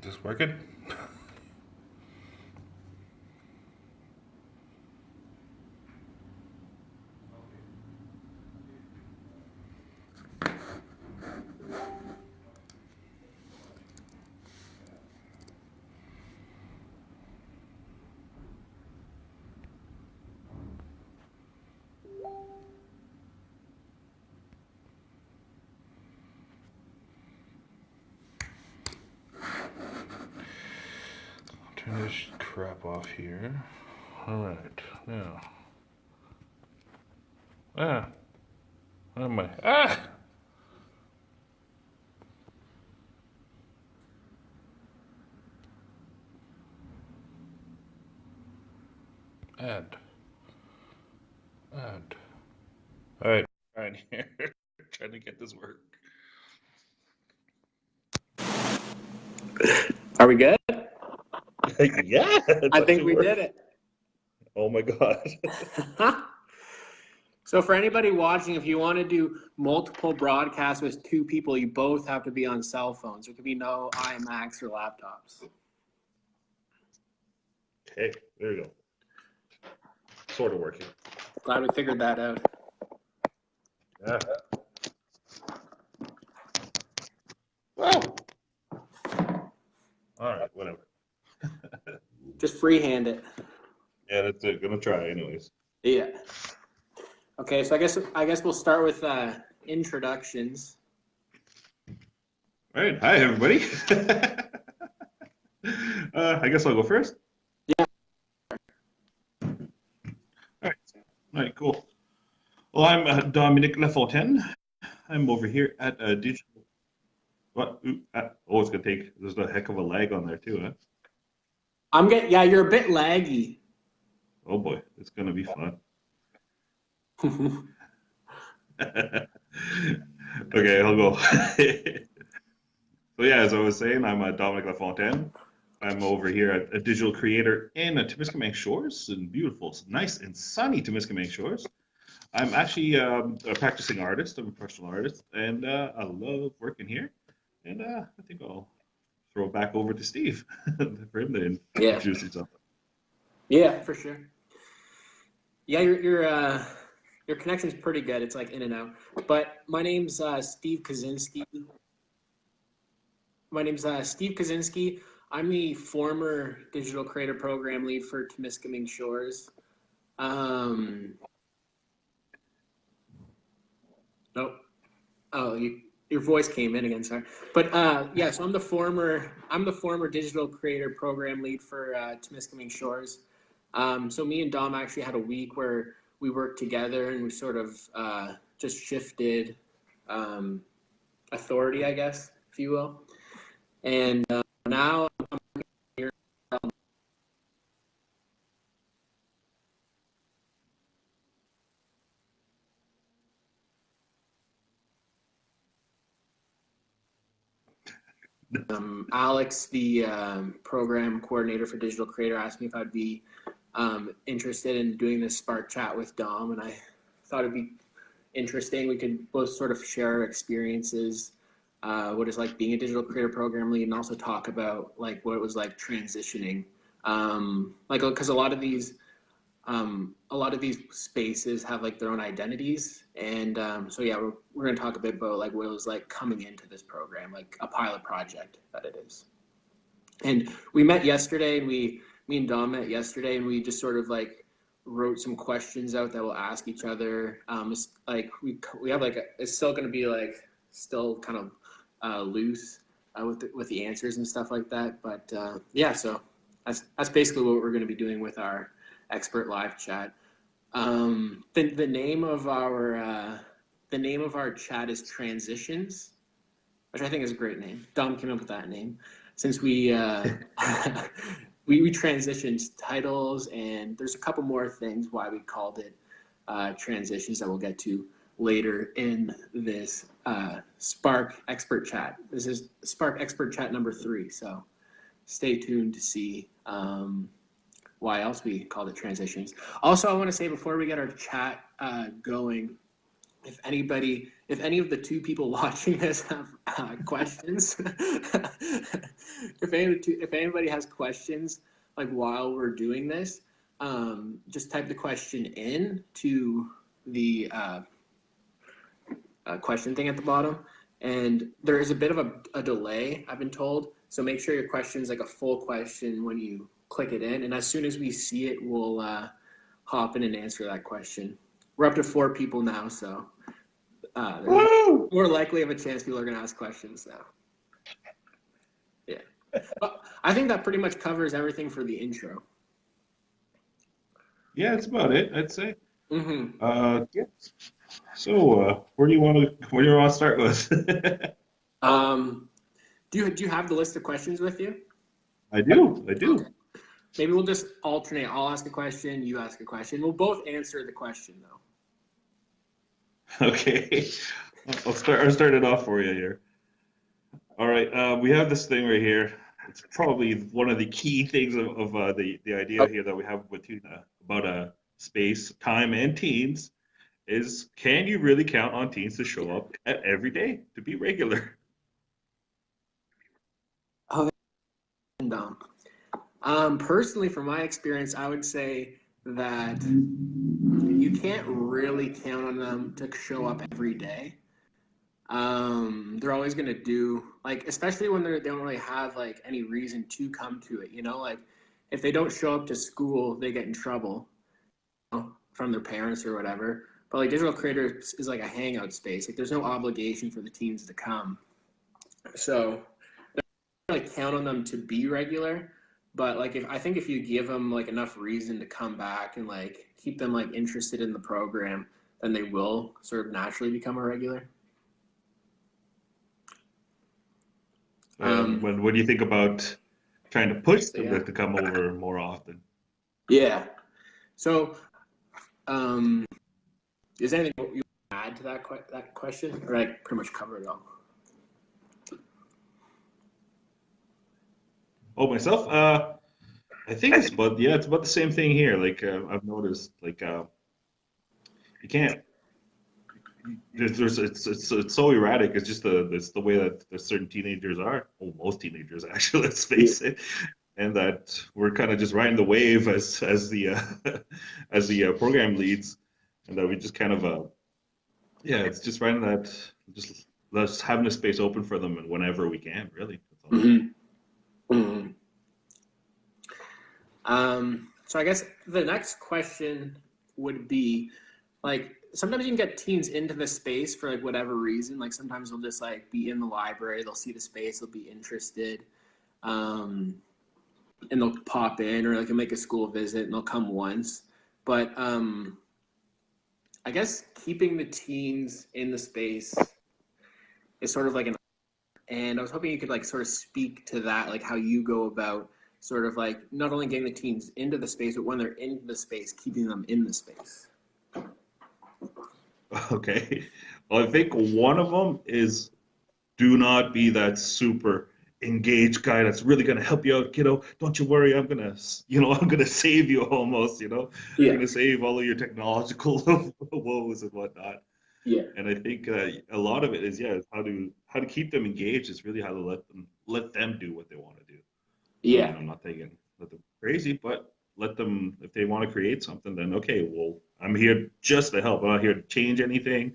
Is this working? Turn this crap off here. Alright, now. Where am I? Add. Alright, right here. Trying to get this work. Are we good? Yeah. I think we did it. Oh my god. So for anybody watching, if you want to do multiple broadcasts with two people, you both have to be on cell phones. There could be no iMacs or laptops. Okay, there we go. Sort of working. Glad we figured that out. Yeah. Wow. All right, whatever. Just freehand it. Yeah, that's it. Gonna try anyways. Yeah. Okay, so I guess we'll start with introductions. All right. Hi, everybody. I guess I'll go first. Yeah. All right, cool. Well, I'm Dominic Lafontaine. I'm over here at Digital. What? Oh, it's gonna take. There's a heck of a lag on there too, huh? Yeah, you're a bit laggy. Oh boy, it's gonna be fun. Okay, I'll go. So yeah, as I was saying, I'm Dominic Lafontaine. I'm over here at a digital creator in Temiskaming Shores, in beautiful, nice and sunny Temiskaming Shores. I'm actually a practicing artist. I'm a professional artist, and I love working here. And I think I'll throw it back over to Steve for him to introduce himself. Yeah, for sure. Yeah, your connection's pretty good. It's like in and out. But my name's Steve Kozinski. I'm the former digital creator program lead for Temiskaming Shores. Your voice came in again, sorry. But yeah, so I'm the former digital creator program lead for Temiskaming Shores. So me and Dom actually had a week where we worked together and we sort of just shifted authority, I guess, if you will. And now I'm here. Alex, the program coordinator for Digital Creator, asked me if I'd be interested in doing this SPARC chat with Dom, and I thought it'd be interesting. We could both sort of share our experiences, what it's like being a digital creator program lead, and also talk about like what it was like transitioning. Like, because a lot of these spaces have like their own identities, and so yeah, we're gonna talk a bit about like what it was like coming into this program, like a pilot project that it is. And we met yesterday, and me and Dom met yesterday, and we just sort of like wrote some questions out that we'll ask each other. It's like we have like it's still going to be like still kind of loose with the answers and stuff like that. But yeah, so that's basically what we're going to be doing with our expert live chat. The name of our chat is Transitions, which I think is a great name. Dom came up with that name since we we transitioned titles, and there's a couple more things why we called it Transitions that we'll get to later in this SPARC expert chat. This is SPARC expert chat number 3, so stay tuned to see why else we called it Transitions. Also, I want to say before we get our chat going, if any of the two people watching this have questions, if anybody has questions like while we're doing this, just type the question in to the question thing at the bottom. And there is a bit of a delay, I've been told. So make sure your question is like a full question when you click it in. And as soon as we see it, we'll hop in and answer that question. We're up to 4 people now, so more likely of a chance people are going to ask questions now. Yeah. But I think that pretty much covers everything for the intro. Yeah, that's about it, I'd say. Mm-hmm. Yeah. So, where do you want to start with? Do you have the list of questions with you? I do. Okay. Maybe we'll just alternate. I'll ask a question, you ask a question. We'll both answer the question though. Okay. I'll start it off for you here. All right. We have this thing right here. It's probably one of the key things of the idea here that we have with you about space, time, and teens is, can you really count on teens to show up at every day, to be regular? Oh, personally, from my experience, I would say that you can't really count on them to show up every day. They're always gonna do, like, especially when they don't really have like any reason to come to it. You know, like if they don't show up to school, they get in trouble, you know, from their parents or whatever. But like Digital Creator is like a hangout space. Like there's no obligation for the teens to come. So like count on them to be regular, but like I think if you give them like enough reason to come back and like keep them like interested in the program, then they will sort of naturally become a regular. What do you think about trying to push So, them yeah. to come over more often? Yeah. So, is there anything you want to add to that question, or I pretty much covered it all? Oh, myself? I think it's about the same thing here. Like I've noticed, like you can't. It's so erratic. It's just it's the way that the certain teenagers are. Well, most teenagers actually. Let's face it, and that we're kind of just riding the wave as the as the program leads, and that we just kind of yeah, it's just riding that, just having the space open for them and whenever we can, really. That's all. Mm-hmm. Mm-hmm. So I guess the next question would be, like, sometimes you can get teens into the space for like whatever reason. Like sometimes they'll just like be in the library, they'll see the space, they'll be interested, and they'll pop in, or like they'll make a school visit and they'll come once. But I guess keeping the teens in the space is sort of like and I was hoping you could like sort of speak to that, like how you go about sort of like not only getting the teens into the space, but when they're in the space, keeping them in the space. Okay. Well, I think one of them is, do not be that super engaged guy that's really going to help you out, kiddo. Don't you worry. I'm going to save you almost, I'm Yeah. going to save all of your technological woes and whatnot. Yeah. And I think a lot of it is, yeah, how to keep them engaged is really how to let them do what they want to do. Yeah. I'm not taking let them crazy, but let them, if they want to create something, then okay, well, I'm here just to help. I'm not here to change anything.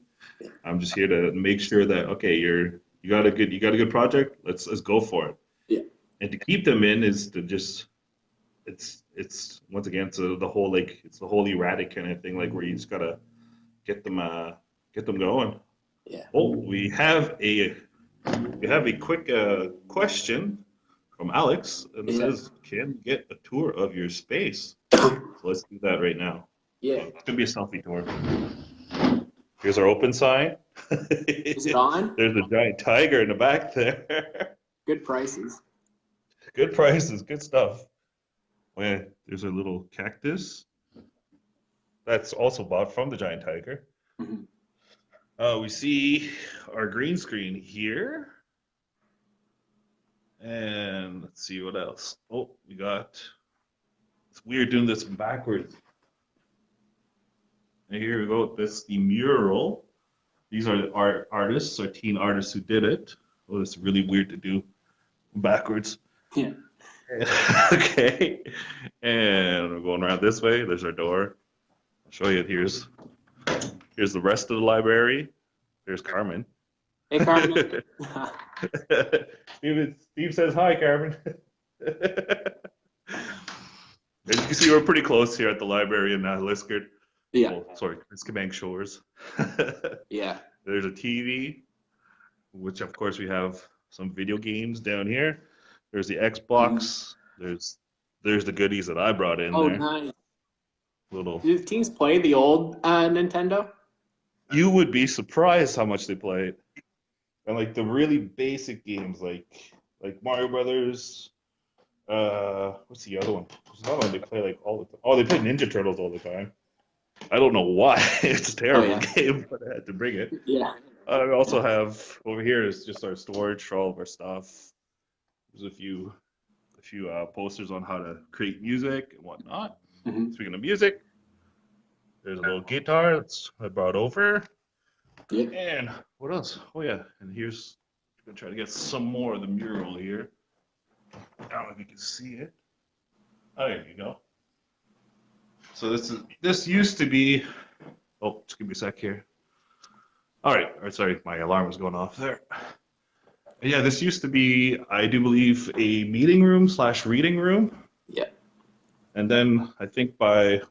I'm just here to make sure that, okay, you got a good project. Let's go for it. Yeah. And to keep them in is to just, it's once again, it's the whole, like, it's the whole erratic kind of thing, like where you just gotta get them going. Yeah. Oh, we have a quick question from Alex, and it Yeah. says, "Can we get a tour of your space?" So let's do that right now. Yeah. It's gonna be a selfie tour. Here's our open sign. Is it on? There's a giant tiger in the back there. Good prices. Good prices, good stuff. Well, there's a little cactus that's also bought from the giant tiger. Mm-hmm. We see our green screen here. And let's see what else. Oh, it's weird doing this backwards. And here we go. This is the mural. These are the artists or teen artists who did it. Oh, it's really weird to do backwards. Yeah. Okay. And we're going around this way. There's our door. I'll show you. Here's the rest of the library. There's Carmen. Hey, Carmen. Steve says hi, Carmen. As you can see, we're pretty close here at the library in Liskard. Yeah. Oh, sorry, Temiskaming Shores. Yeah. There's a TV, which of course we have some video games down here. There's the Xbox. There's the goodies that I brought in Oh, there. nice. Little. Do teens play the old Nintendo? You would be surprised how much they play it. And like the really basic games, like Mario Brothers. What's the other one? There's another one they play like all the time. Oh, they play Ninja Turtles all the time. I don't know why. It's a terrible game, but I had to bring it. Yeah. I also have over here is just our storage for all of our stuff. There's a few posters on how to create music and whatnot. Mm-hmm. Speaking of music, there's a little guitar that's I brought over. Yeah. And what else? Oh yeah, and here's I'm gonna try to get some more of the mural here. I don't know if you can see it. Oh, there you go. So this used to be. Oh, just give me a sec here. All right. Sorry, my alarm was going off there. Yeah, this used to be, I do believe, a meeting room / reading room. Yeah. And then I think by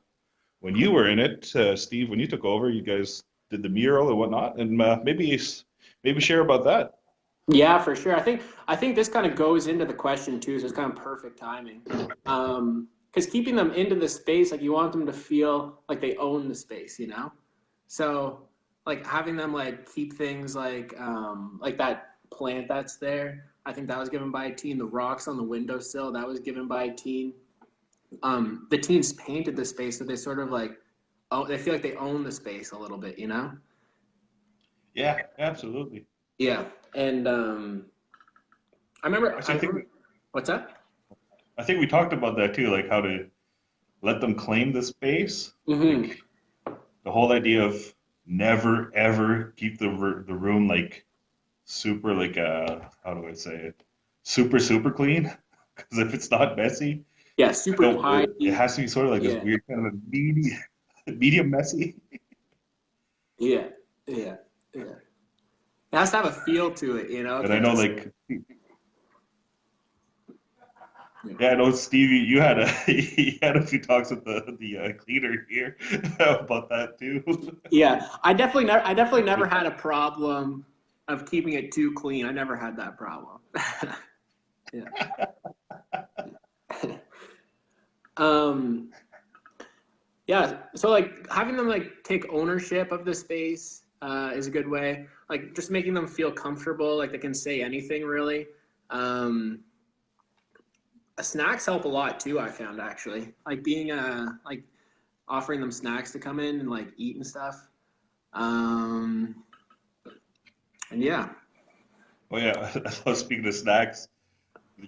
when you were in it, Steve, when you took over, you guys did the mural and whatnot, and maybe share about that. Yeah, for sure. I think this kind of goes into the question too, so it's kind of perfect timing. Because keeping them into the space, like you want them to feel like they own the space, you know? So like having them like keep things like that plant that's there, I think that was given by a teen. The rocks on the windowsill, that was given by a teen. The teens painted the space so they sort of like, they feel like they own the space a little bit, you know? Yeah, absolutely. Yeah, and I remember. What's that? I think we talked about that too, like how to let them claim the space. Mm-hmm. Like, the whole idea of never ever keep the room like super like how do I say it? Super clean. Because if it's not messy, Yeah, super tidy. it has to be sort of like this weird kind of a medium messy. Yeah. It has to have a feel to it, you know. And I know, like, yeah, I know, Steve, you had a few talks with the cleaner here about that too. Yeah, I definitely never had a problem of keeping it too clean. I never had that problem. Yeah. Yeah. So like having them like take ownership of the space is a good way. Like just making them feel comfortable, like they can say anything really. Snacks help a lot too, I found actually. Like being like offering them snacks to come in and like eat and stuff. And yeah. Oh yeah, speaking of snacks,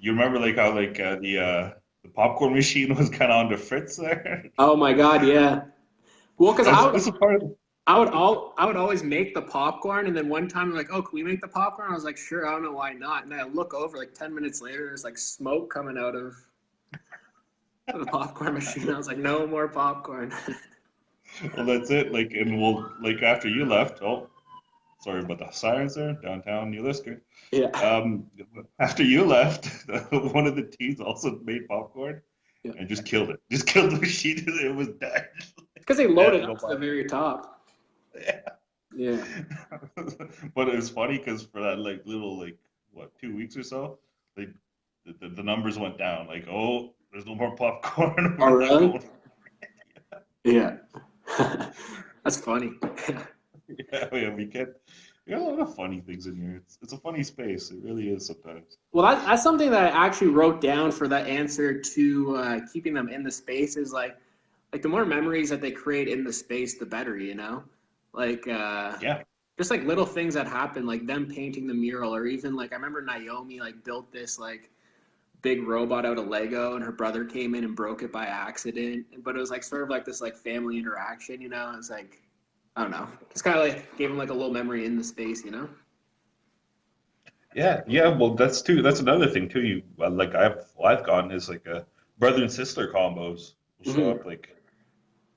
you remember like how like the popcorn machine was kind of on the fritz there? Oh my God, yeah. Well, because I would always make the popcorn, and then one time I'm like, oh, can we make the popcorn? I was like, sure, I don't know why not. And I look over like 10 minutes later, there's like smoke coming out of the popcorn machine. I was like, no more popcorn. Well, that's it. Like, and we'll like after you left. Oh, sorry about the sirens there, downtown New Lister. Yeah. After you left, one of the teens also made popcorn and just killed it. Just killed the machine. It was dead. Because they loaded up to the very top. Yeah. But it was funny because for that like little like 2 weeks or so, like the numbers went down. Like, oh, there's no more popcorn. Oh really? Yeah. That's funny. Yeah, we got a lot of funny things in here. It's a funny space. It really is sometimes. Well, that's something that I actually wrote down for that answer to keeping them in the space is like the more memories that they create in the space, the better, you know? Like, just like little things that happen, like them painting the mural, or even like I remember Naomi like built this like big robot out of Lego, and her brother came in and broke it by accident. But it was like sort of like this like family interaction, you know? It's like I don't know. Just kind of like gave him like a little memory in the space, you know? Yeah, yeah. Well, that's another thing too. You like I've gotten is like a brother and sister combos will show Hmm. up like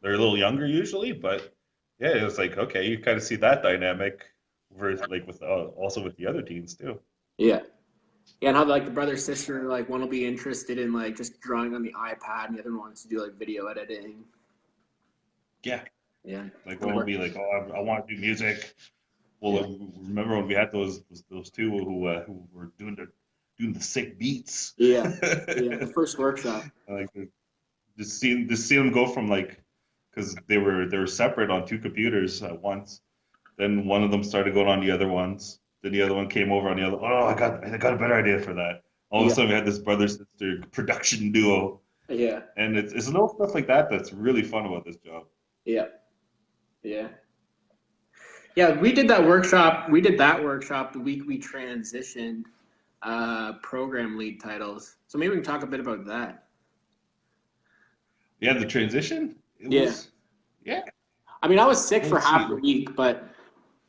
they're a little younger usually, but yeah, it's like okay, you kind of see that dynamic versus like with also with the other teams too. Yeah. Yeah, and how like the brother sister, like one will be interested in like just drawing on the iPad, and the other one wants to do like video editing. Yeah, Yeah. like And one will we're- be like, oh, I want to do music. Well, Yeah. remember when we had those two who were doing the sick beats. Yeah. Yeah. The first workshop. Like just seeing them go from like because they were separate on two computers at once. Then one of them started going on the other ones. Then the other one came over on the other. Oh, I got a better idea for that. All of a Yeah. sudden, we had this brother sister production duo, Yeah. and it's little stuff like that that's really fun about this job. Yeah. Yeah. Yeah. We did that workshop. We did that workshop the week we transitioned program lead titles. So maybe we can talk a bit about that. Yeah, the transition. It Yeah. was yeah. I mean, I was sick for Let's see. half the week, but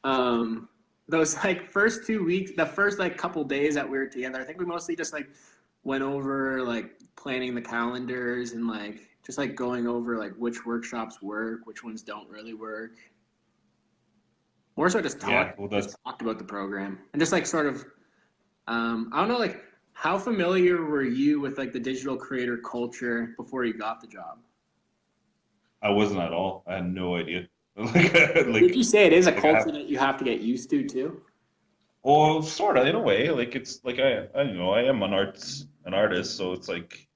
um, those like first 2 weeks, the first like couple days that we were together, I think we mostly just like went over like planning the calendars and like just like going over like which workshops work, which ones don't really work. More so Yeah, well, just that's talked about the program and just like sort of I don't know like how familiar were you with like the digital creator culture before you got the job? I wasn't at all. I had no idea. Did you say it is a Like I culture have, that you have to get used to too? well, sort of in a way. Like it's like I you know I am an artist, so it's like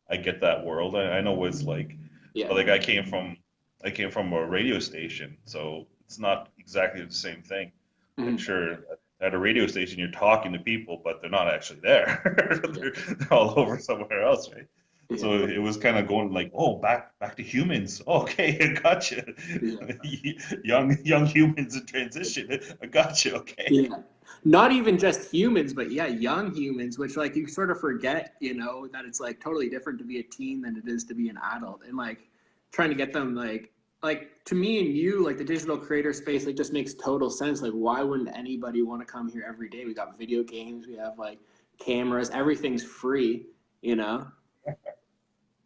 I get that world. I know what it's like. Yeah. But like I came from a radio station, so it's not exactly the same thing. Like Mhm. sure, at a radio station you're talking to people, but they're not actually there. Yeah. They're all over somewhere else, right? Yeah. So it was kind of going like, oh, back to humans. Okay, I gotcha. Yeah. Young humans in transition. I gotcha. Okay. Yeah. Not even just humans, but yeah, young humans, which like you sort of forget, you know, that it's like totally different to be a teen than it is to be an adult. And like trying to get them like to me and you, like the digital creator space, like just makes total sense. Like why wouldn't anybody want to come here every day? We got video games, we have like cameras, everything's free, you know?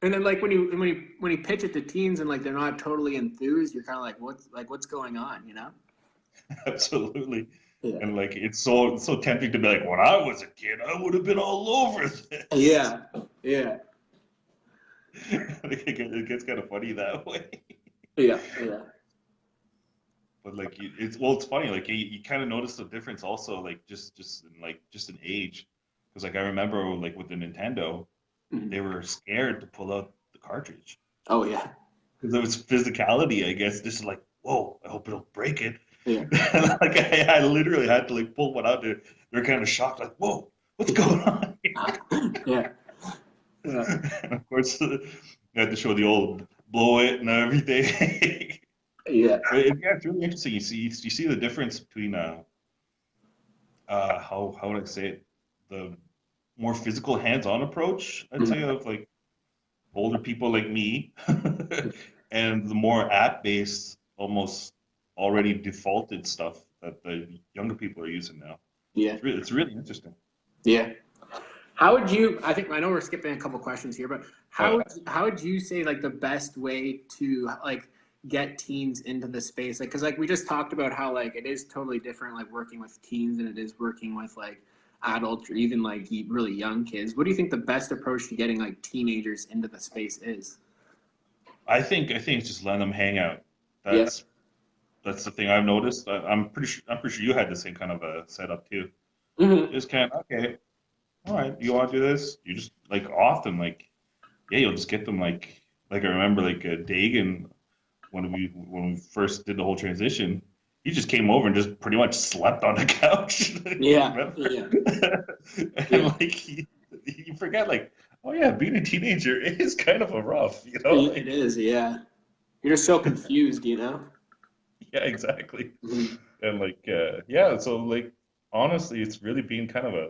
And then like when you pitch it to teens and like they're not totally enthused, you're kind of like what's going on, you know? Absolutely. Yeah. And like it's so tempting to be like, when I was a kid, I would have been all over this. Yeah. Yeah. It gets kind of funny that way. Yeah. Yeah. But like it's funny. Like you kind of notice the difference also, like just in age, because like I remember like with the Nintendo, Mhm. they were scared to pull out the cartridge Oh yeah. because there was physicality, I guess. Just like, whoa, I hope it'll break it. Yeah. Like I literally had to like pull one out. They're kind of shocked, like, whoa, what's going on here? Yeah. Yeah. And of course, you had to show the old blow it and everything. Yeah. But yeah, it's really interesting. You see the difference between how would I say it, the more physical hands-on approach, I'd say, Mhm. of like older people like me, and the more app-based, almost already defaulted stuff that the younger people are using now. Yeah. It's really interesting. Yeah. How would you? I think I know we're skipping a couple questions here, but Oh yeah. how would you say like the best way to like get teens into the space? Like, because like we just talked about how like it is totally different, like working with teens than it is working with like adults or even like really young kids. What do you think the best approach to getting like teenagers into the space is? I think it's just letting them hang out. Yeah. That's the thing I've noticed. I'm pretty sure you had the same kind of a setup too. Hmm. Just kind of okay, all right, you want to do this? You just like often like yeah, you'll just get them like I remember like Dagan when we first did the whole transition. He just came over and just pretty much slept on the couch. Yeah. Remember? Yeah. And Yeah. like you forget like oh yeah, being a teenager is kind of a rough, It like is. Yeah. You're just so confused, you know. yeah, exactly. Mhm. And like yeah, so like honestly, it's really being kind of a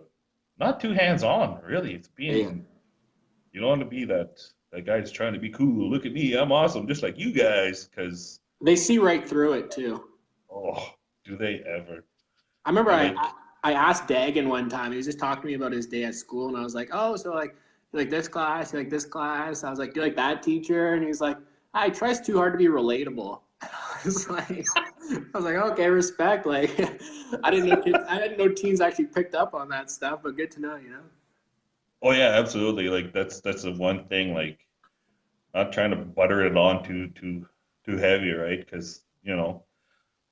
not too hands on, really. It's Yeah. being you don't want to be that guy that's trying to be cool. Look at me, I'm awesome, just like you guys. Because They see right through it too. Oh, do they ever? I remember And like, I asked Dagan one time. He was just talking to me about his day at school, and I was like, "Oh, so like you like this class, you like this class?" I was like, "Do you like that teacher?" And he's like, "I tries too hard to be relatable." I was like, "Okay, respect." Like, I didn't know teens actually picked up on that stuff, but good to know, you know. oh yeah, absolutely. Like that's the one thing. Like, not trying to butter it on too heavy, right? Because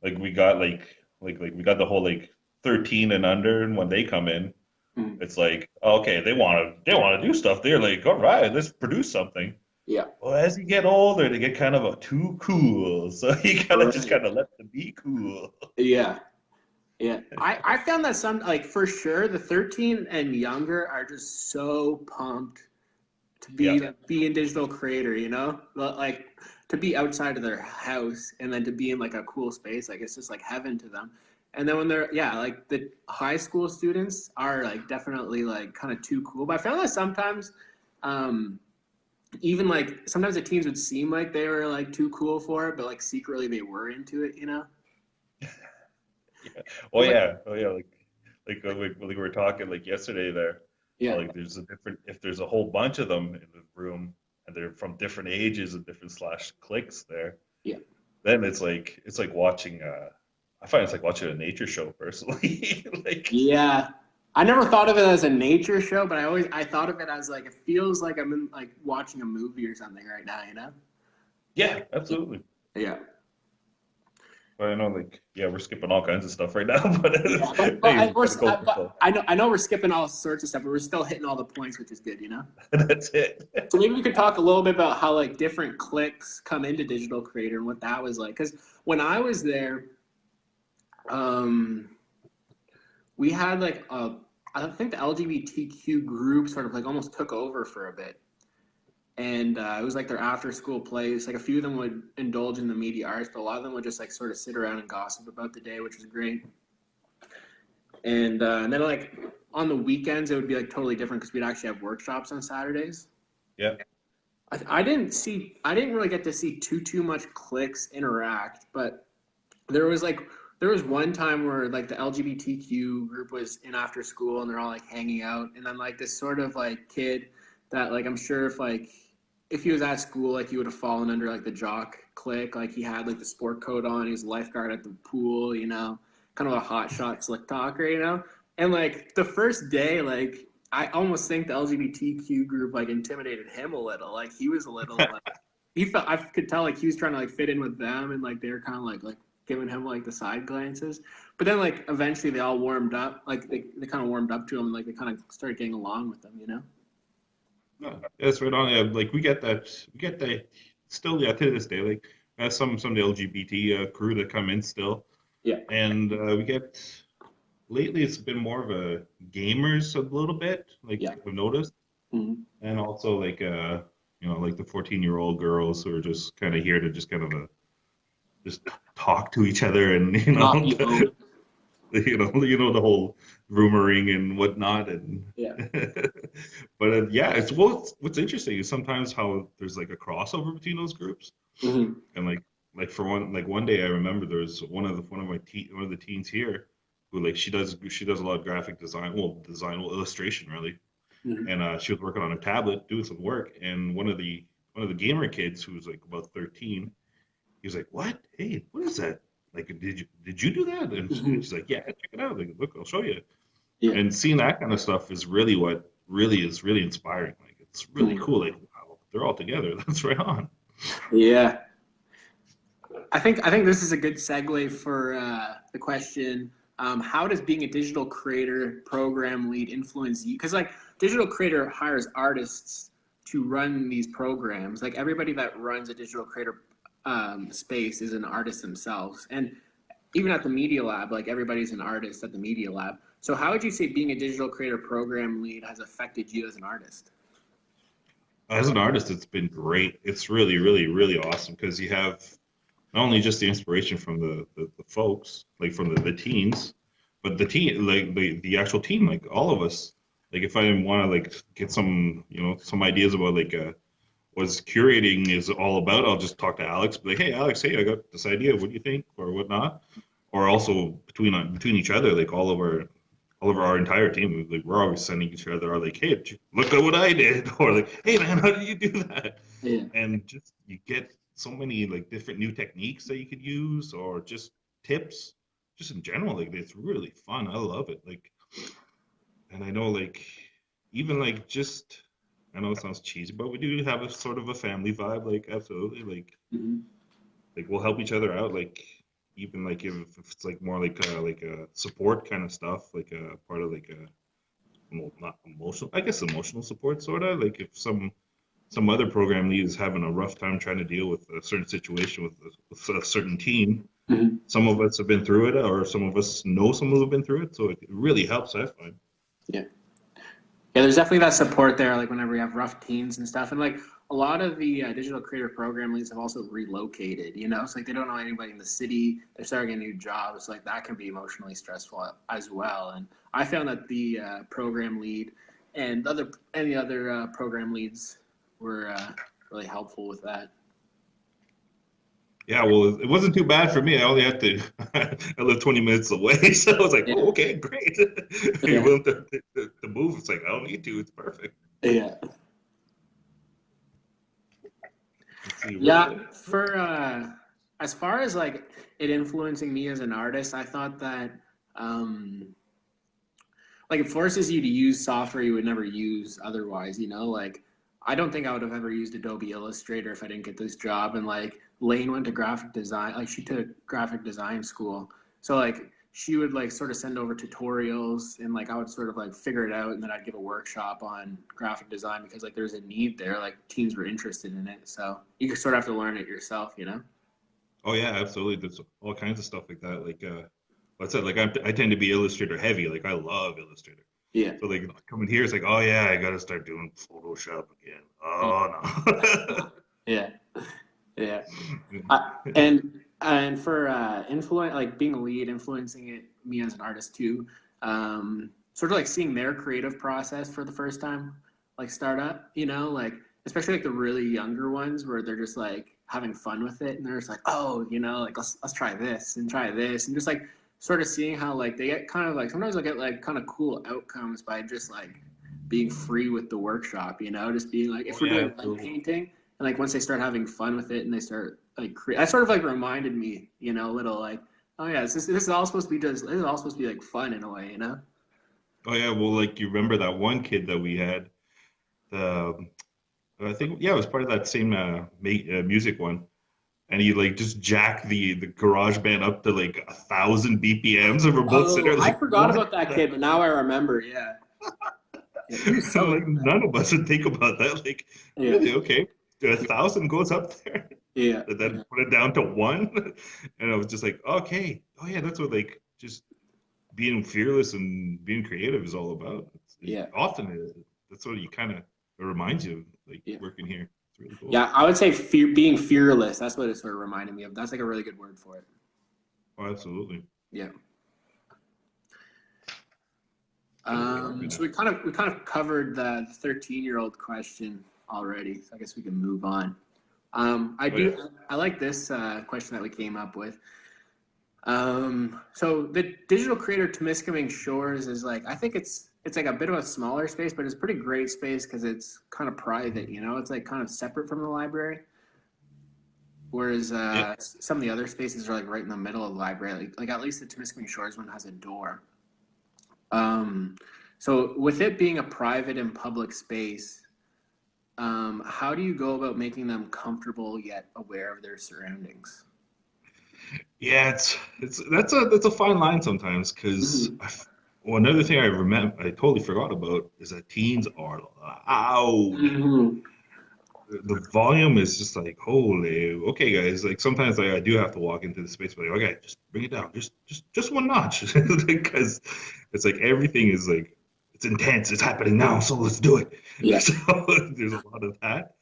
like we got like we got the whole like 13 and under, and when they come in, Mm. it's like okay, they want to do stuff. They're like, all right, let's produce something. Yeah. Well, as you get older, they get kind of too cool, so you gotta just Right. kind of let them be cool. Yeah. Yeah, I found that some like for sure the 13 and younger are just so pumped to Yeah, be in digital creator, you know, like to be outside of their house and then to be in like a cool space, like it's just like heaven to them. And then when they're like the high school students are like definitely like kind of too cool. But I found that sometimes, um, even like sometimes the teens would seem like they were like too cool for it, but like secretly they were into it, you know. yeah. Oh And like yeah, oh yeah. Like we were talking like yesterday there. yeah, Like there's a different if there's a whole bunch of them in the room and they're from different ages and different slash cliques there, yeah. then it's like watching I find it's like watching a nature show personally. Like Yeah. I never thought of it as a nature show, but I thought of it as like it feels like I'm in like watching a movie or something right now, you know? yeah, absolutely. Yeah. But I know like yeah, we're skipping all kinds of stuff right now, but Yeah, hey, we gotta go for but full. I know we're skipping all sorts of stuff, but we're still hitting all the points, which is good, you know? That's it. So maybe we could talk a little bit about how like different cliques come into digital creator and what that was like. Because when I was there, um, we had like I think the LGBTQ group sort of like almost took over for a bit. And it was like their after school plays. Like a few of them would indulge in the media arts, but a lot of them would just like sort of sit around and gossip about the day, which was great. And then like on the weekends, it would be like totally different because we'd actually have workshops on Saturdays. Yeah. I didn't really get to see too much cliques interact, but there was like there was one time where like the LGBTQ group was in after school and they're all like hanging out, and then like this sort of like kid that like I'm sure if he was at school like he would have fallen under like the jock clique, like he had like the sport coat on, he was a lifeguard at the pool, you know, kind of a hot shot slick talker, you know, and like the first day like I almost think the LGBTQ group like intimidated him a little, like he was a little like he felt I could tell like he was trying to like fit in with them and like they were kind of like giving him like the side glances. But then like eventually they all warmed up. Like they kind of warmed up to him and like they kind of started getting along with them, you know? No, that's right on. Yeah, like we get that still, yeah, to this day. Like some of the LGBT crew that come in still, Yeah. and we get lately it's been more of a gamers a little bit. Like Yeah. I've noticed, Mm-hmm. and also like like the 14-year-old girls who are just kind of here to just kind of just talk to each other and Not you know. the whole rumoring and whatnot and Yeah. but yeah it's what's interesting is sometimes how there's like a crossover between those groups Mm-hmm. and like for one day I remember there was one of the teens here who like she does a lot of graphic design, well illustration really, Mm-hmm. and she was working on a tablet doing some work, and one of the gamer kids who was like about 13. He was like, "What? Hey, what is that? Like, did you do that?" And Mm-hmm. she's like, "Yeah, check it out. Like, look, I'll show you." Yeah. And seeing that kind of stuff is really what really is really inspiring. Like, it's really Mm-hmm. cool. Like, wow, they're all together. That's right on. Yeah. I think this is a good segue for the question. How does being a digital creator program lead influence you? Because like digital creator hires artists to run these programs. Like everybody that runs a digital creator space is an artist themselves, and even at the media lab, like everybody's an artist at the media lab. So how would you say being a digital creator program lead has affected you as an artist? As an artist, it's been great. It's really, really, really awesome because you have not only just the inspiration from the folks, like from the teens, but the team, like the actual team, like all of us. Like if I want to like get some, some ideas about was curating is all about. I'll just talk to Alex, be like, hey Alex, hey, I got this idea. What do you think, or whatnot? Or also between each other, like all of our entire team, like we're always sending each other, like, hey, look at what I did, or like, hey man, how did you do that? Yeah. And just you get so many like different new techniques that you could use, or just tips, just in general. Like it's really fun. I love it. Like, and I know like even like just I know it sounds cheesy, but we do have a sort of a family vibe. Like absolutely, Hmm. like we'll help each other out. Like even like if it's like more like a support kind of stuff, like a part of like a well, not emotional, I guess emotional support sort of. Like if some other program lead is having a rough time trying to deal with a certain situation with a certain team, Hmm. some of us have been through it, or some of us know someone who've been through it, so it really helps. I find. Yeah. Yeah, there's definitely that support there, like whenever you have rough teens and stuff. And like a lot of the digital creator program leads have also relocated, you know? It's like they don't know anybody in the city, they're starting a new job. It's like that can be emotionally stressful as well. And I found that the program lead and any other program leads were really helpful with that. Yeah, well, it wasn't too bad for me. I only had to. I live 20 minutes away, so I was like, Yeah. "Oh, okay, great." You're Yeah. willing to move? It's like I don't need to. It's perfect. Yeah. Let's see. Yeah. For as far as like it influencing me as an artist, I thought that um like it forces you to use software you would never use otherwise, you know? Like I don't think I would have ever used Adobe Illustrator if I didn't get this job. And like Lane went to graphic design, like she took graphic design school. So like she would like sort of send over tutorials and like I would sort of like figure it out and then I'd give a workshop on graphic design because like there's a need there, like teams were interested in it. So you sort of have to learn it yourself, you know? Oh yeah, absolutely. There's all kinds of stuff like that. Like, like I said, like I tend to be Illustrator heavy. Like I love Illustrator. Yeah. So like coming here, it's like, oh yeah, I got to start doing Photoshop again. Oh Yeah. Yeah. no. And for influence, like being a lead, influencing me as an artist too, sort of like seeing their creative process for the first time, like start up, you know, like especially like the really younger ones where they're just like having fun with it and they're just like, oh, you know, like let's try this and just like sort of seeing how like they get kind of like sometimes I get like kind of cool outcomes by just like being free with the workshop, you know, just being like if Oh we're yeah, doing light absolutely. painting and like once they start having fun with it and they start like that sort of like reminded me, you know, a little like, oh yeah, this is all supposed to be just this is all supposed to be like fun in a way, you know? Oh yeah, well, like you remember that one kid that we had, the I think yeah, it was part of that same music one, and he like just jacked the garage band up to like 1,000 BPMs, and we're both sitting Oh, there I like, forgot what? about that kid, but now I remember. Yeah, yeah, he was so Like into that. none of us would think about that. Like, Yeah, really? Okay, 1,000 goes up there, yeah, and then yeah, put it down to one, and I was just like, okay, oh yeah, that's what like just being fearless and being creative is all about. yeah, Often that's what you kind of it reminds you of, like yeah. working here. It's really cool. Yeah, I would say being fearless. That's what it sort of reminded me of. That's like a really good word for it. Oh, absolutely. Yeah. Good. So we kind of covered the 13-year-old question already. So I guess we can move on. Oh yeah. I like this question that we came up with. So the digital creator Temiskaming Shores is like I think it's like a bit of a smaller space, but it's a pretty great space because it's kind of private. You know, it's like kind of separate from the library. Whereas Yeah. some of the other spaces are like right in the middle of the library. Like at least the Temiskaming Shores one has a door. Um, so with it being a private and public space, how do you go about making them comfortable yet aware of their surroundings? Yeah, it's that's a fine line sometimes because Mhm. well, another thing I remember I totally forgot about is that teens are loud. Mhm. The volume is just like holy. Okay, guys, like sometimes I do have to walk into the space, but like, okay, just bring it down, just one notch, because it's like everything is like it's intense. It's happening now, so let's do it. Yeah, So there's a lot of that,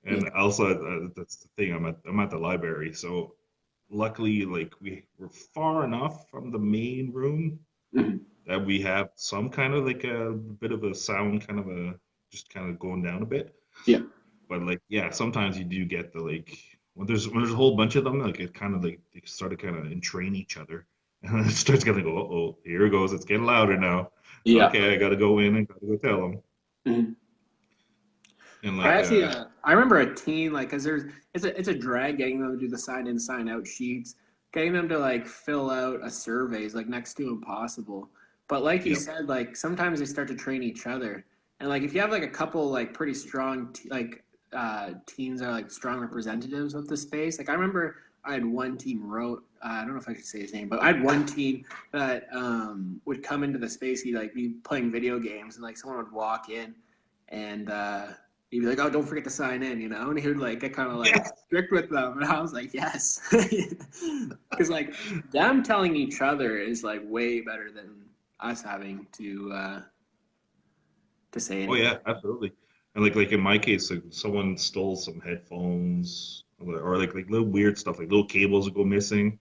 yeah, and also that's the thing. I'm at the library, so luckily, like we're far enough from the main room mhm. that we have some kind of like a bit of a sound, kind of a just kind of going down a bit. Yeah, But like, yeah, sometimes you do get the like when there's a whole bunch of them, like it kind of like they start to kind of entrain each other, and then it starts getting go, oh, here it goes, it's getting louder now. Yeah. Okay, I got to go in and got to go tell them. Mhm. And I like, actually, I remember a teen like, cause it's a drag getting them to do the sign in, sign out sheets, getting them to like fill out a survey is like next to impossible. But like you yep, said, like sometimes they start to train each other, and like if you have like a couple like pretty strong teens that are like strong representatives of the space. Like I remember I had one team wrote, I don't know if I should say his name, but I had one team that would come into the space. He'd like be playing video games, and like someone would walk in, and he'd be like, "Oh, don't forget to sign in," you know, and he would like get kind of like yes, strict with them, and I was like, "Yes," because like them telling each other is like way better than us having to say oh anything. yeah, absolutely. And like in my case, like someone stole some headphones or like little weird stuff, like little cables would go missing.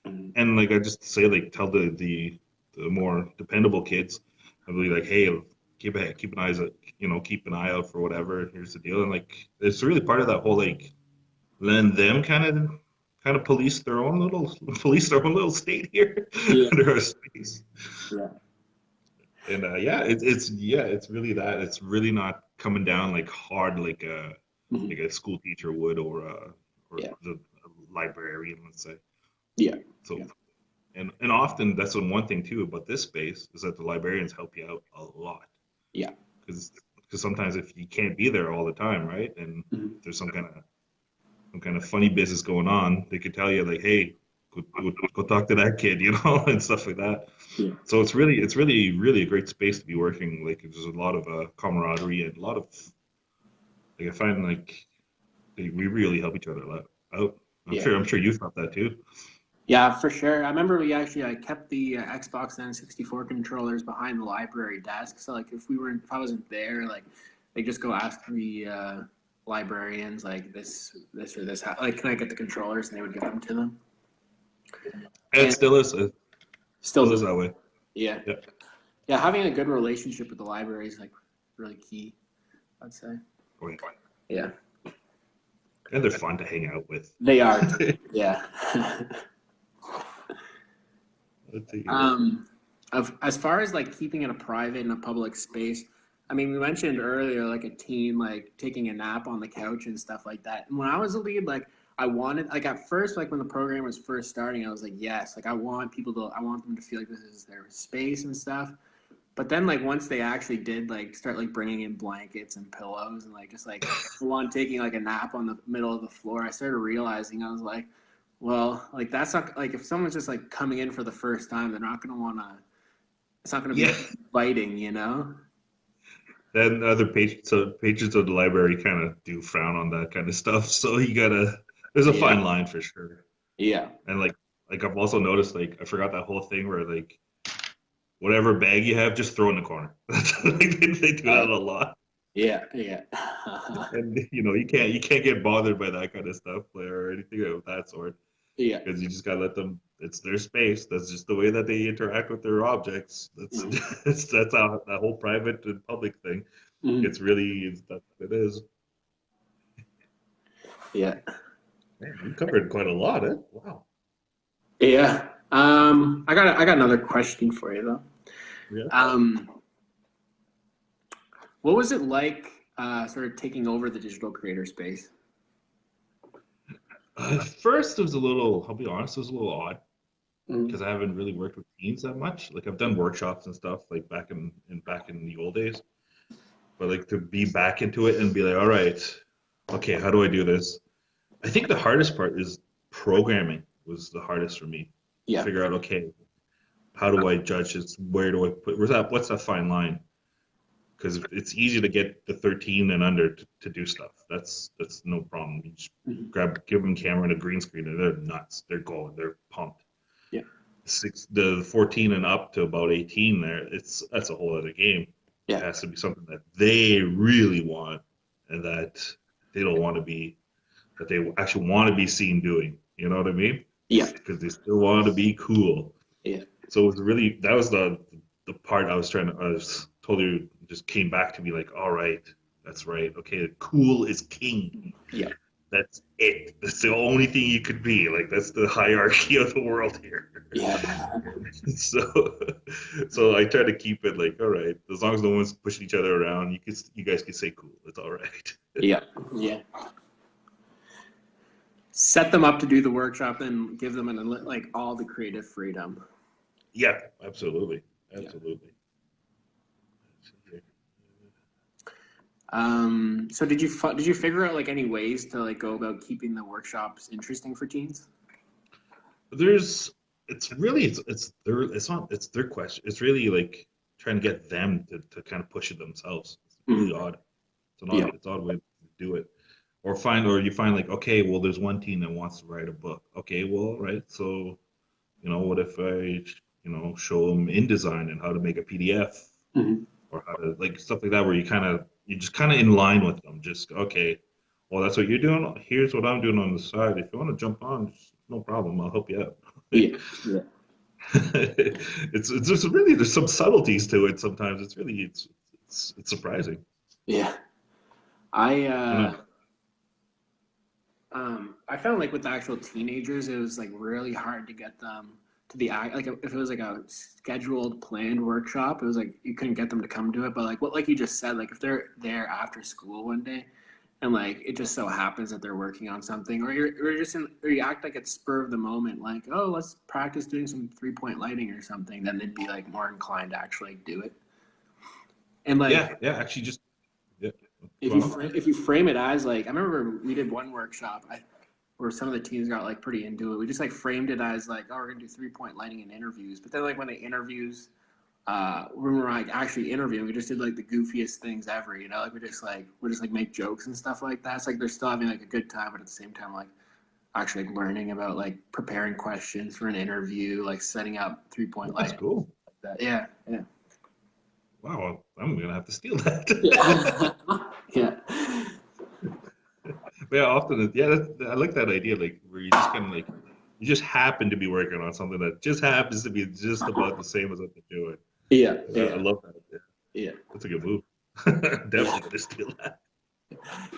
Mhm. And like I just say like tell the more dependable kids, I'll be like, hey, keep an eyes out, keep an eye out for whatever. Here's the deal, and like it's really part of that whole like letting them kind of police their own little state here Yeah, under our space. yeah, And yeah, it's really that. It's really not coming down like hard mhm. like a school teacher would or Yeah, the librarian, let's say. yeah, So yeah, and often that's one thing too about this space is that the librarians help you out a lot yeah. because sometimes if you can't be there all the time, right, and Mhm. there's some kind of funny business going on, they could tell you like, hey, go talk to that kid, and stuff like that. Yeah, So it's really really a great space to be working. Like there's a lot of camaraderie and a lot of like I find like we really help each other a lot out. I'm yeah. sure I'm sure you felt that too. Yeah, for sure. I remember we actually I kept the Xbox N64 controllers behind the library desk. So like if I wasn't there, like they just go ask the librarians like this or this. Like, can I get the controllers? And they would give them to them. And it And still still is do it. that way. Yeah, Yeah. yeah. Having a good relationship with the library is like really key, I'd say. Oh, yeah. Yeah, And they're fun to hang out with. they are. Yeah. Let's see here. Um, as far as like keeping it a private and a public space, I mean, we mentioned earlier like a teen like taking a nap on the couch and stuff like that. And when I was a lead, like I wanted like at first, like when the program was first starting, I was like, yes, like I want them to feel like this is their space and stuff. But then like once they actually did like start like bringing in blankets and pillows and like just like full on taking like a nap on the middle of the floor, I started realizing I was like, well, like that's not like if someone's just like coming in for the first time, they're not gonna wanna. It's not gonna be Yeah. fighting, you know? Then other patrons of the library kind of do frown on that kind of stuff. So there's a Yeah, fine line for sure. yeah, And like I've also noticed like I forgot that whole thing where like whatever bag you have, just throw in the corner. Like, they do that uh, a lot. yeah, yeah, And you can't get bothered by that kind of stuff or anything of that sort yeah. because you just gotta let them. It's their space. That's just the way that they interact with their objects. That's Mhm, that's how that whole private and public thing. mhm, That's what it is. yeah, Man, we covered quite a lot, eh? Wow. yeah. I got another question for you though. Yeah. Um, what was it like, sort of taking over the digital creator space? First, it was a little. I'll be honest, it was a little odd Mm, because I haven't really worked with teams that much. Like I've done workshops and stuff like back in the old days, but like to be back into it and be like, all right, okay, how do I do this? I think the hardest part is programming was the hardest for me to yeah, figure out, okay, how do I judge this? Where do I put, what's that fine line? Because it's easy to get the 13 and under to do stuff. That's no problem. You just mhm, give them camera and a green screen and they're nuts. They're going, they're pumped. yeah, The 14 and up to about 18 there, that's a whole other game. It yeah, has to be something that they really want and that they don't want to be that they actually want to be seen doing. You know what I mean? yeah, Because they still want to be cool. yeah, So it was really that was the part I was trying to I was told you just came back to be like, all right. That's right. Okay, cool is king. Yeah. That's it. That's the only thing you could be. Like that's the hierarchy of the world here. Yeah. So, so I try to keep it like, all right, as long as no one's pushing each other around, you guys can say cool. It's all right. Yeah. Yeah. Set them up to do the workshop, then give them like all the creative freedom. Yeah, absolutely, Yeah. absolutely. So did you figure out like any ways to like go about keeping the workshops interesting for teens? There's, it's really, it's their question. It's really like trying to get them to kind of push it themselves. It's really odd. Yeah. It's an odd way to do it. Or you find like, okay, well, there's one team that wants to write a book. Okay, well, right. So, what if I, show them InDesign and how to make a PDF Mhm. or how to like stuff like that, where you just kind of in line with them. Just okay, well, that's what you're doing. Here's what I'm doing on the side. If you want to jump on, just, no problem. I'll help you out. Yeah. Yeah. It's just really there's some subtleties to it sometimes. It's really it's surprising. Yeah. I I uh know. I found like with the actual teenagers, it was like really hard to get them to the act. Like if it was like a scheduled, planned workshop, it was like you couldn't get them to come to it. But like you just said, like if they're there after school one day, and like it just so happens that they're working on something, or you act like it's spur of the moment, like oh let's practice doing some 3-point lighting or something, then they'd be like more inclined to actually do it. And Yeah, like yeah. Actually, just yeah. if Go you on. if you frame it as like I remember we did one workshop where some of the teams got like pretty into it. We just like framed it as like, oh, we're gonna do 3-point lighting in interviews. But then like when the interviews, when we were like actually interviewing, we just did like the goofiest things ever. Like we just like make jokes and stuff like that. It's like they're still having like a good time, but at the same time like actually like, learning about like preparing questions for an interview, like setting up 3-point That's lighting. cool. That. Yeah, yeah, Wow, I'm gonna have to steal that. yeah, But yeah, often, yeah, I like that idea, like where you just kind of like you just happen to be working on something that just happens to be just about the same as what they're doing. yeah, I yeah, love that idea. yeah. That's a good move. Definitely gonna steal that.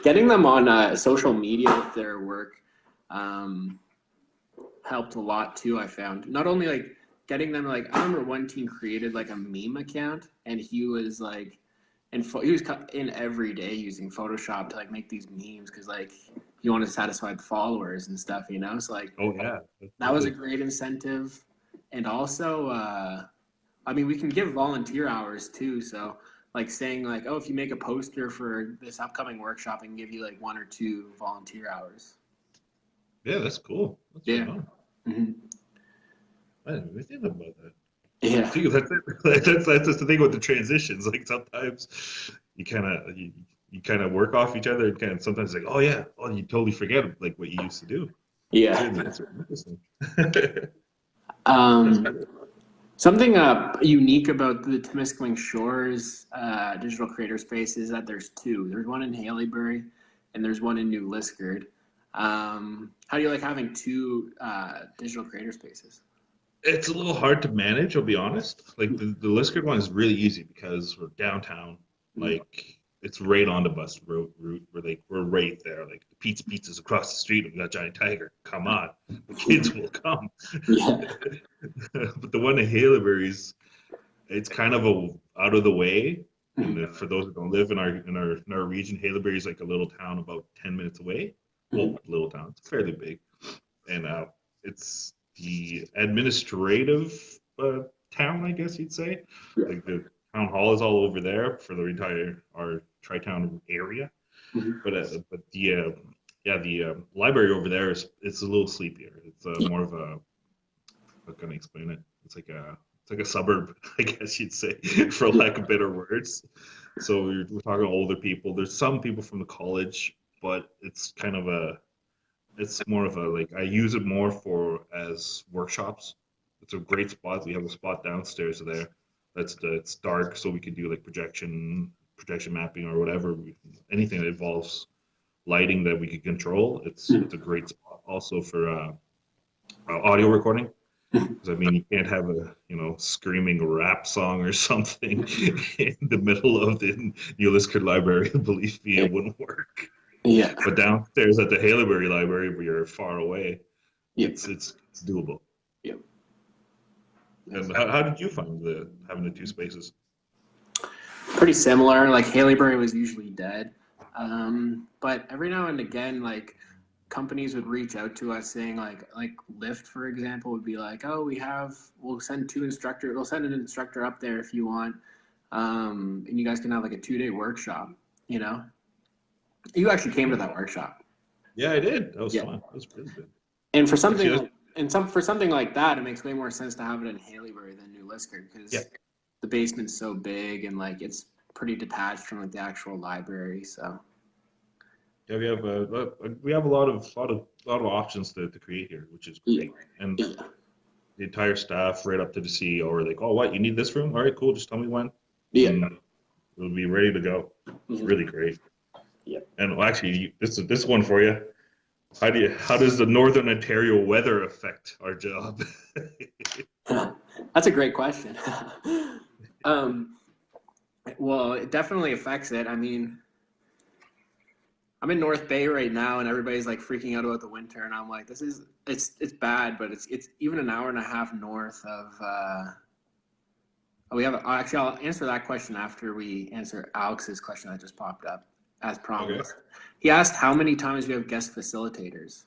Getting them on social media with their work um, helped a lot too. I found not only like getting them like I remember one team created like a meme account and he was like he was in every day using Photoshop to like make these memes because like he wanted to satisfy the followers and stuff. So like Oh yeah, that was a absolutely. great incentive, and also I mean we can give volunteer hours too. So like saying like oh if you make a poster for this upcoming workshop, I can give you like 1 or 2 volunteer hours. Yeah, that's cool. That's right Yeah. on. Hmm. I didn't even think about that. Yeah. See, that's it. That's just the thing with the transitions. Like sometimes you kind of you kind of work off each other, and kind of sometimes like, oh yeah, oh you totally forget like what you used to do. Yeah. It's really interesting. That's Um, good. something unique about the Temiskaming Shores digital creator space is that there's two. There's one in Haileybury and there's one in New Liskeard. How do you like having two digital creator spaces? It's a little hard to manage, I'll be honest. Like the Liskard one is really easy because we're downtown. Mhm. Like it's right on the bus route. We're right there. Like the pizza's across the street and we got Giant Tiger. Come on. The kids will come. Yeah. But the one in Haileybury's, it's kind of a out of the way. And Mhm. for those who don't live in our region, Haileybury is like a little town about 10 minutes away. Mhm. Well, little town. It's fairly big. And it's the administrative town, I guess you'd say. Yeah. Like the town hall is all over there for the entire our tri-town area. Mhm. But the yeah the library over there is it's a little sleepier. It's Yeah. more of a how can I explain it? It's like a suburb, I guess you'd say, for lack of better words. So we're talking older people. There's some people from the college, but it's more of a like I use it more for as workshops. It's a great spot. We have a spot downstairs there. It's dark, so we could do like projection mapping or whatever. Anything that involves lighting that we could control. It's Mhm. a great spot. Also for audio recording. Because I mean, you can't have a screaming rap song or something in the middle of the New Liskeard Library. Believe me, it wouldn't work. Yeah. But downstairs at the Haileybury Library, where you're far away, Yeah. it's doable. Yeah. And how did you find having the two spaces? Pretty similar. Like Haileybury was usually dead, but every now and again, like companies would reach out to us saying like Lyft, for example, would be like, oh, we'll send we'll send an instructor up there if you want, and you guys can have like a 2-day workshop. You know, you actually came to that workshop. Yeah, I did. That was Yeah. fun. That was really good. And for something like that, it makes way more sense to have it in Haileybury than New Liskeard because the basement's so big and like it's pretty detached from like the actual library. So yeah, we have a lot of options to create here, which is great. And the entire staff, right up to the CEO, are like, "Oh, what? You need this room? All right, cool. Just tell me when. And we'll be ready to go." It's really great. Yeah. And well, actually, this one for you. How does the Northern Ontario weather affect our job? That's a great question. Well, it definitely affects it. I mean, I'm in North Bay right now, and everybody's like freaking out about the winter, and I'm like, it's bad, but it's even an hour and a half north of. Actually, I'll answer that question after we answer Alex's question that just popped up, as promised. Okay. He asked how many times we have guest facilitators.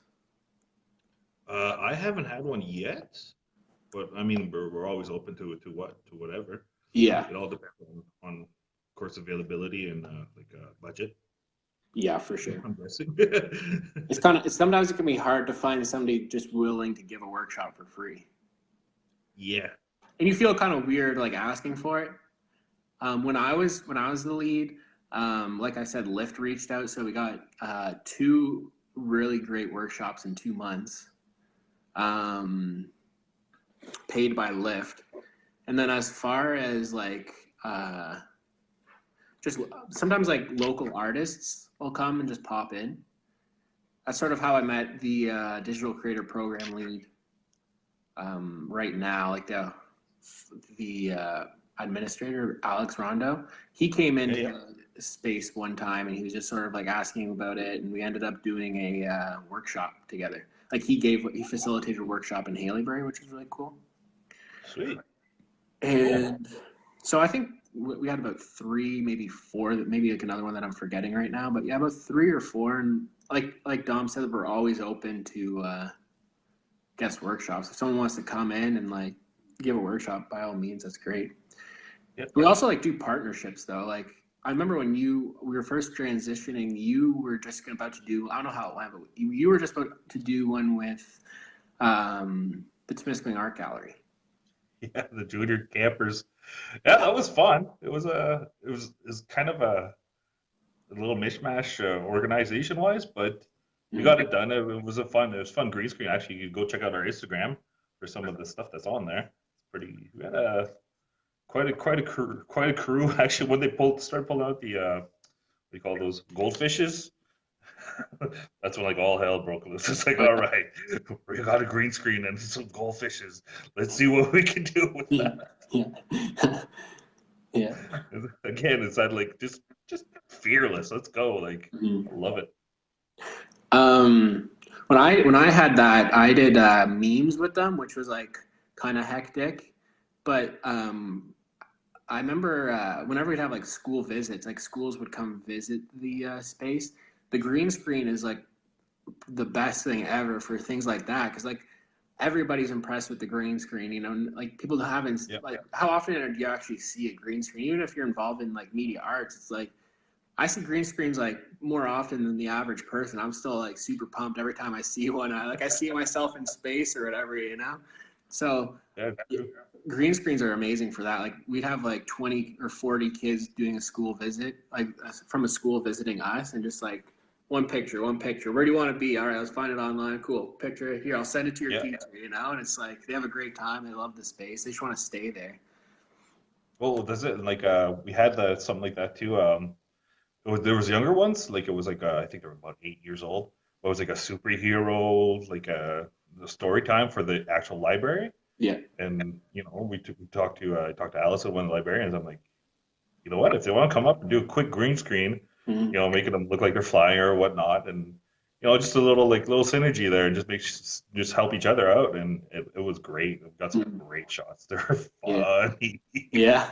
I haven't had one yet, but I mean, we're always open to whatever. Yeah. It all depends on course availability and budget. Yeah, for sure. I'm guessing. Sometimes it can be hard to find somebody just willing to give a workshop for free. Yeah. And you feel kind of weird like asking for it. When I was the lead, like I said, Lyft reached out, so we got 2 really great workshops in 2 months, paid by Lyft. And then as far as like just sometimes like local artists will come and just pop in. That's sort of how I met the digital creator program lead right now, like the administrator, Alex Rondo. He came into the space one time and he was just sort of like asking about it, and we ended up doing a workshop together. Like he facilitated a workshop in Haileybury, which was really cool. Sweet. And so I think we had about 3, maybe 4, maybe like another one that I'm forgetting right now, but yeah, about 3 or 4. And like Dom said, we're always open to guest workshops. If someone wants to come in and like give a workshop, by all means, that's great. Yep. We also like do partnerships though. Like I remember when we were first transitioning, you were just about to do, I don't know how it went, but you were just about to do one with the Temiskaming Art Gallery. Yeah, the junior campers. Yeah, that was fun. It was kind of a little mishmash organization wise, but we got it done. It was fun green screen. Actually, you go check out our Instagram for some of the stuff that's on there. It's pretty. We had quite a crew actually when they started pulling out the what do you call those goldfishes. That's when like all hell broke loose. It's like, all right, we got a green screen and some goldfishes. Let's see what we can do with that. Yeah. Again, it's that like just fearless. Let's go. Like, I love it. When I had that, I did memes with them, which was like kind of hectic. But I remember whenever we'd have like school visits, like schools would come visit the space. The green screen is like the best thing ever for things like that, because like everybody's impressed with the green screen, you know, like people haven't like how often do you actually see a green screen? Even if you're involved in like media arts, it's like I see green screens like more often than the average person. I'm still like super pumped every time I see one. I see myself in space or whatever, you know. So green screens are amazing for that. Like we'd have like 20 or 40 kids doing a school visit, like from a school visiting us, and just like one picture. Where do you want to be? All right, let's find it online. Cool. Picture here. I'll send it to your teacher, you know? And it's like, they have a great time. They love the space. They just want to stay there. Well, does it like, we had something like that too. There was younger ones. Like it was like, I think they were about 8 years old. It was like a superhero, like the story time for the actual library. Yeah. And we talked to I talked to Allison, one of the librarians. I'm like, you know what? If they want to come up and do a quick green screen, Mhm. making them look like they're flying or whatnot, and just a little synergy there, and just help each other out, and it was great. We got some Mhm. great shots. They're Yeah. funny. Yeah.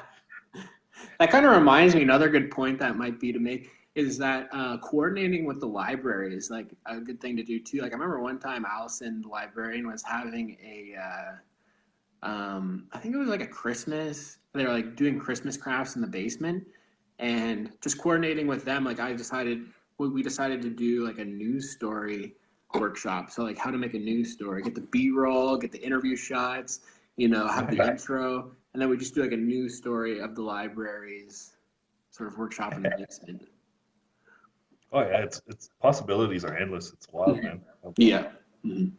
That kind of reminds me, another good point that might be to make is that coordinating with the library is like a good thing to do too. Like I remember one time Allison, the librarian, was having I think it was like a Christmas. They were like doing Christmas crafts in the basement, and just coordinating with them. Like we decided to do like a news story workshop. So like how to make a news story, get the B-roll, get the interview shots, have the intro, and then we just do like a news story of the library's sort of workshop in the basement. Oh yeah, it's possibilities are endless. It's wild, man. Yeah. Mhm.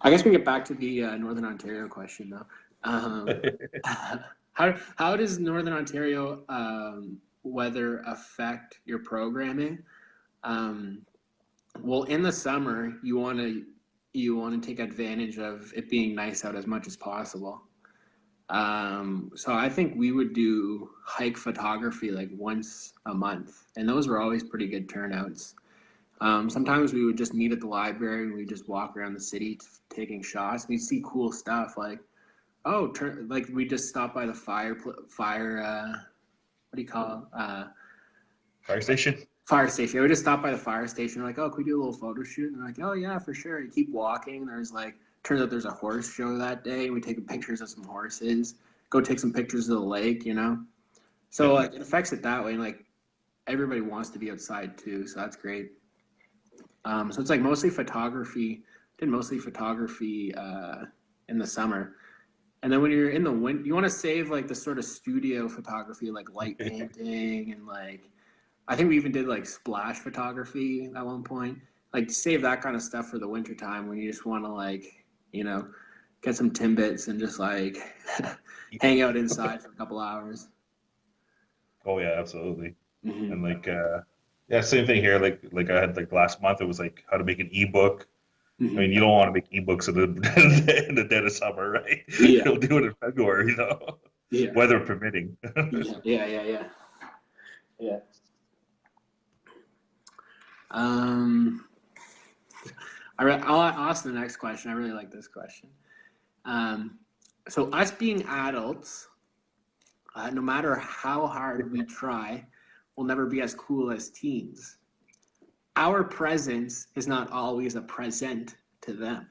I guess we get back to the Northern Ontario question though. How does Northern Ontario weather affect your programming? Um, well, in the summer, you want to take advantage of it being nice out as much as possible. So I think we would do hike photography like once a month, and those were always pretty good turnouts. Sometimes we would just meet at the library and we just walk around the city taking shots. We'd see cool stuff like, like we just stopped by the what do you call it? Fire station. Fire station. We just stopped by the fire station. We're like, oh, can we do a little photo shoot? And they're like, oh yeah, for sure. You keep walking. Turns out there's a horse show that day. We take pictures of some horses. Go take some pictures of the lake. So like, it affects it that way. And like everybody wants to be outside too, so that's great. So it's like mostly photography. Did mostly photography in the summer. And then when you're in the winter, you want to save like the sort of studio photography, like light painting and like, I think we even did like splash photography at one point. Like save that kind of stuff for the winter time when you just want to like, get some Timbits and just like hang out inside for a couple hours. Oh yeah, absolutely. Mm-hmm. And like yeah, same thing here. Like I had like last month, it was like how to make an ebook. I mean, Mm-hmm. you don't want to make ebooks in the dead of summer, right? Yeah. You'll do it in February, Yeah. weather permitting. Yeah. Yeah. Yeah. Yeah. Yeah. Um, I'll ask the next question. I really like this question. Um, so us being adults, no matter how hard we try, will never be as cool as teens. Our presence is not always a present to them.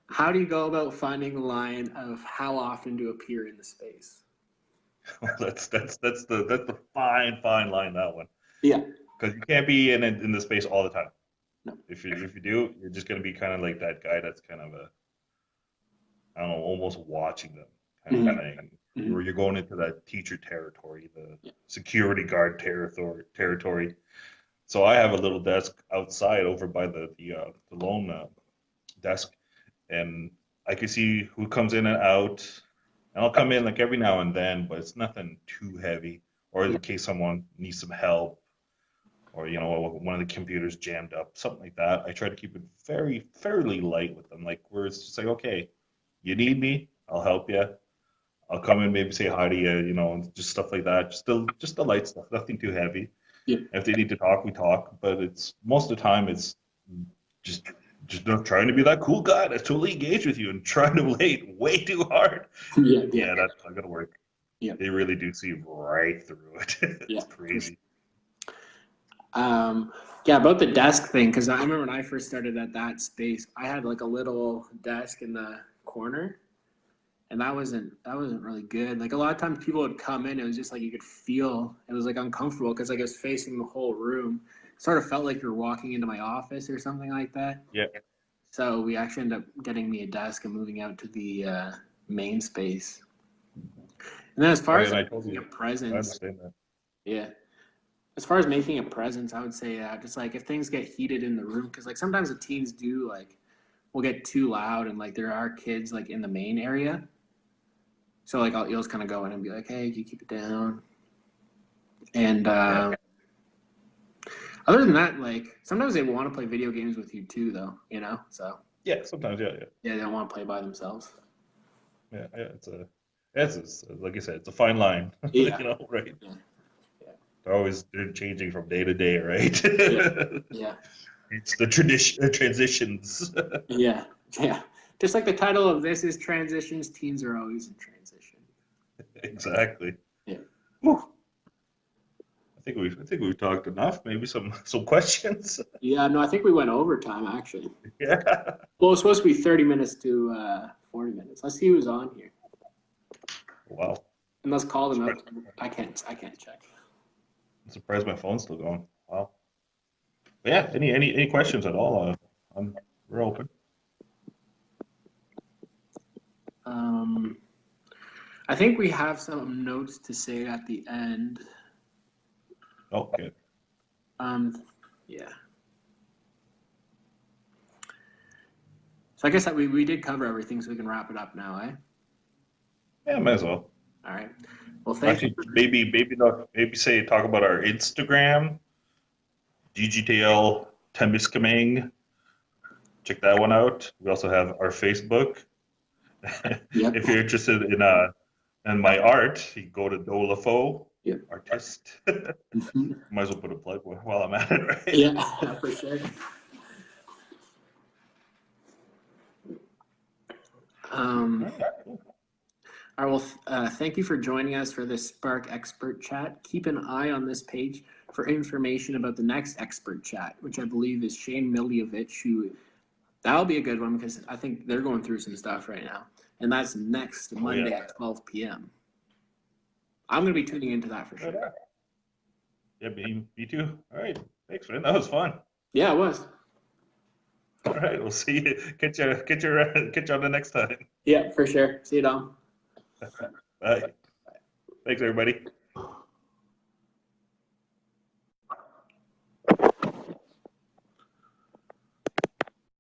How do you go about finding the line of how often to appear in the space? That's the fine line, that one, Yeah. because you can't be in the space all the time. No. If you do, you're just gonna be kind of like that guy that's kind of I don't know, almost watching them kind of Mm-hmm. thing. Mm-hmm. Or you're going into that teacher territory, the Yeah. security guard territory. So I have a little desk outside over by the loan desk, and I can see who comes in and out. And I'll come in like every now and then, but it's nothing too heavy. Or Yeah. in case someone needs some help, or one of the computers jammed up, something like that. I try to keep it fairly light with them, like where it's just like, okay, you need me, I'll help you. I'll come in, maybe say hi to you, and just stuff like that. Just the light stuff, nothing too heavy. Yeah. If they need to talk, we talk. But it's most of the time it's just just not trying to be that cool guy that's totally engaged with you and trying to relate way too hard. Yeah. Yeah. Yeah, that's not gonna work. Yeah. They really do see right through it. Yeah. It's crazy. Um, yeah, about the desk thing, because I remember when I first started at that space, I had like a little desk in the corner, and that wasn't really good. Like a lot of times people would come in, it was just like you could feel it was like uncomfortable because like it was facing the whole room. It sort of felt like you're walking into my office or something like that. Yeah. So we actually ended up getting me a desk and moving out to the main space. And then as Oh far yeah, as and I like, told making a you, I presence, understand that. yeah. As far as making a presence, I would say just like if things get heated in the room, because like sometimes the teens do like will get too loud, and like there are kids like in the main area. So like you'll just kind of go in and be like, hey, can you keep it down? And Yeah. other than that, like sometimes they want to play video games with you too, though. So Yeah, sometimes, yeah, yeah. yeah, they don't want to play by themselves. Yeah, it's like I said, it's a fine line. Yeah. Right? Yeah. Yeah. They're changing from day to day, right? Yeah. Yeah. It's the tradition, transitions. Yeah. Yeah. Just like the title of this is Transitions, Teens Are Always in Transition. Exactly. Yeah. Whew. I think we've talked enough. Maybe some questions. Yeah, no, I think we went overtime actually. Yeah. Well, it's supposed to be 30 minutes to 40 minutes. Let's see who's on here. Wow. And let's call them out. I can't check. I'm surprised my phone's still going. Wow. But yeah. Any questions at all? We're open. I think we have some notes to say at the end. Oh, good. Yeah. So I guess that we did cover everything, so we can wrap it up now, eh? Yeah, might as well. All right. Well, thank you. Maybe talk about our Instagram, DGTL Temiskaming. Check that one out. We also have our Facebook. Yep. If you're interested in my art, you go to Dolafo, Yep. artist. Might as well put a plug while I'm at it, right? Yeah, for sure. All right, well, thank you for joining us for this SPARC Expert Chat. Keep an eye on this page for information about the next Expert Chat, which I believe is Shane Miljovich, that'll be a good one because I think they're going through some stuff right now. And that's next Monday at 12 p.m. I'm going to be tuning into that for sure. Yeah, me too. All right. Thanks, man. That was fun. Yeah, it was. All right. We'll see you. Catch you on the next time. Yeah, for sure. See you, Dom. Bye. Thanks, everybody.